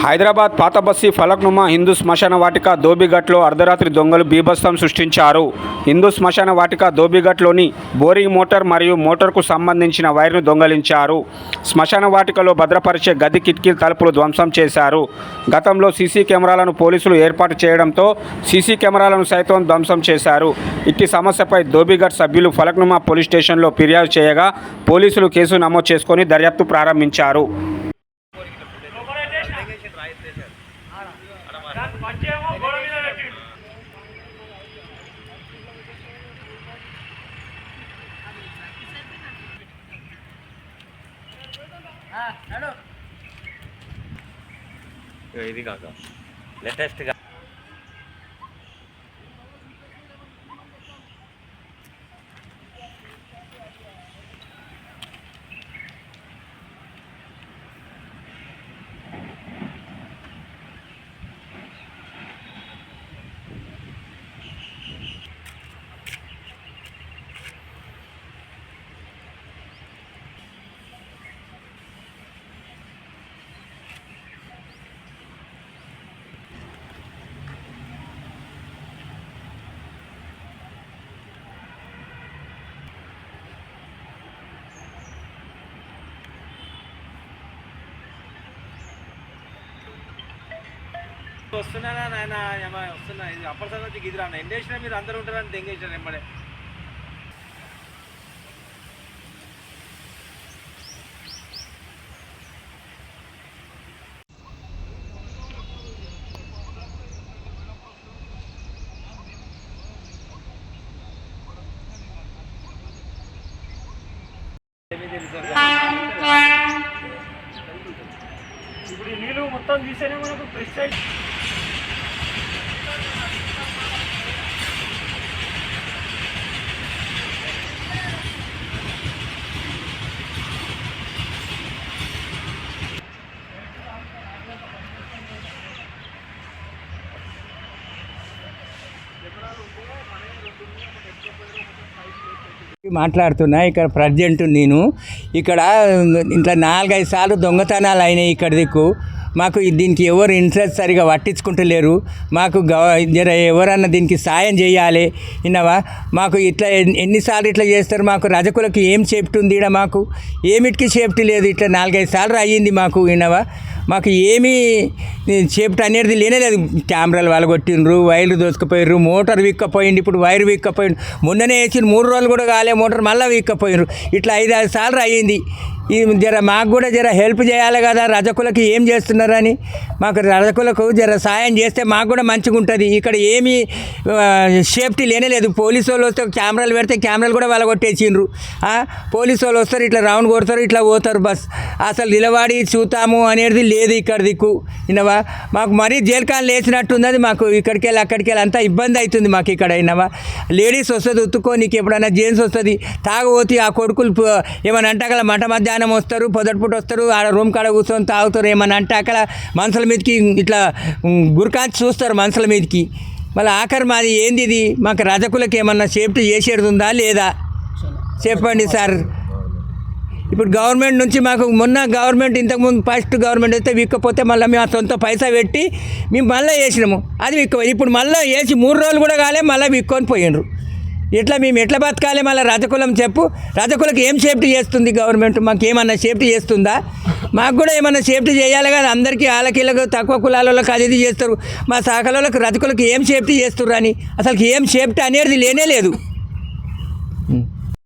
హైదరాబాద్ పాత బస్తీ ఫలక్నుమా హిందూ శ్మశాన వాటిక ధోబిఘాట్లో అర్ధరాత్రి దొంగలు బీభత్సం సృష్టించారు. హిందూ శ్మశాన వాటిక ధోబిఘాట్లోని బోరింగ్ మోటార్ మరియు మోటార్కు సంబంధించిన వైర్ను దొంగలించారు. శ్మశాన వాటికలో భద్రపరిచే గది కిటికీల తలుపులు ధ్వంసం చేశారు. గతంలో సీసీ కెమెరాలను పోలీసులు ఏర్పాటు చేయడంతో సీసీ కెమెరాలను సైతం ధ్వంసం చేశారు. ఇట్టి సమస్యపై ధోబిఘాట్ సభ్యులు ఫలక్నుమా పోలీస్ స్టేషన్లో ఫిర్యాదు చేయగా పోలీసులు కేసు నమోదు చేసుకొని దర్యాప్తు ప్రారంభించారు. ఇది కాక లేటెస్ట్గా వస్తున్నానా నాయన వస్తున్నా. ఇది అప్పటి సంగతి ఇది రాన్న ఎన్ని వేసినా మీరు అందరూ ఉంటారని దెంగేసారు ఎంబడే. ఇప్పుడు ఈ నీళ్ళు మొత్తం తీసేనే మనకు ఫ్రెష్ అయ్యి మాట్లాడుతున్నా. ఇక్కడ ప్రజెంట్ నేను ఇక్కడ ఇంట్లో 4-5 సార్లు దొంగతనాలు అయినాయి. ఇక్కడ దిక్కు మాకు దీనికి ఎవరు ఇంట్రెస్ట్ సరిగా పట్టించుకుంటలేరు. మాకు ఎవరన్నా దీనికి సాయం చేయాలి. విన్నావా? మాకు ఇట్లా ఎన్నిసార్లు ఇట్లా చేస్తారు? మాకు రజకులకు ఏం సేఫ్టీ ఉంది? ఇక్కడ మాకు ఏమిటికి సేఫ్టీ లేదు. ఇట్లా 4-5 సార్లు అయ్యింది మాకు. విన్నావా? మాకు ఏమీ సేఫ్టీ అనేది లేనేలేదు. కెమెరాలు వాళ్ళు కొట్టిండ్రు, వైర్లు దోసుకుపోయిర్రు, మోటార్ విక్కపోయింది. ఇప్పుడు వైర్ విక్కపోయిండు. మొన్ననే వేసిన 3 రోజులు కూడా కాలే మోటార్ మళ్ళీ విక్కపోయిర్రు. ఇట్లా 5-6 సార్లు అయ్యింది. ఈ మాకు కూడా హెల్ప్ చేయాలి కదా. రజకులకు ఏం చేస్తున్నారని మాకు రజకులకు సాయం చేస్తే మాకు కూడా మంచిగా ఉంటుంది. ఇక్కడ ఏమీ సేఫ్టీ లేనేలేదు. పోలీసు వాళ్ళు వస్తే కెమెరాలు పెడితే కెమెరాలు కూడా వాళ్ళ కొట్టేసిండ్రు. పోలీసు వాళ్ళు వస్తారు, ఇట్లా రౌండ్ కొడతారు, ఇట్లా పోతారు. బస్ అసలు నిలబడి చూతాము అనేది లేదు ఇక్కడ దిక్కు. విన్నావా? మాకు మరీ జైలుకాలు లేచినట్టుంది. మాకు ఇక్కడికి వెళ్ళి అక్కడికి వెళ్ళి అంతా ఇబ్బంది అవుతుంది మాకు ఇక్కడ. విన్నావా? లేడీస్ వస్తుంది ఉత్తుకోనికి, ఎప్పుడైనా జెంట్స్ వస్తుంది తాగబోతి ఆ కొడుకులు ఏమైనా అంటగల మధ్యాహ్నం వస్తారు, పొదటిపూట వస్తారు, ఆడ రూమ్ కాడ కూర్చొని తాగుతారు. ఏమన్నా అంటే అక్కడ మనుషుల మీదకి ఇట్లా గురికాంచి చూస్తారు మనుషుల మీదకి. మళ్ళీ ఆఖరి మాది ఏంది ఇది? మాకు రజకులకు ఏమన్నా సేఫ్టీ చేసేది ఉందా లేదా చెప్పండి సార్. ఇప్పుడు గవర్నమెంట్ నుంచి మాకు మొన్న గవర్నమెంట్ ఇంతకుముందు ఫస్ట్ గవర్నమెంట్ అయితే విక్కపోతే మళ్ళీ మేము సొంత పైసా పెట్టి మేము మళ్ళీ వేసినాము. అది ఇప్పుడు మళ్ళీ వేసి 3 రోజులు కూడా కాలే మళ్ళీ విక్కొని పోయిండ్రు. ఇట్లా మేము ఎట్లా బతకాలి? మళ్ళీ రజకులం చెప్పు. రజకులకు ఏం సేఫ్టీ చేస్తుంది గవర్నమెంట్? మాకు ఏమన్నా సేఫ్టీ చేస్తుందా? మాకు కూడా ఏమన్నా సేఫ్టీ చేయాలి కదా. అందరికీ వాళ్ళకి తక్కువ కులాలకు అది ఇది చేస్తారు. మా శాఖలకు రజకులకు ఏం సేఫ్టీ చేస్తుర్రు అని అసలు ఏం సేఫ్టీ అనేది లేనే లేదు.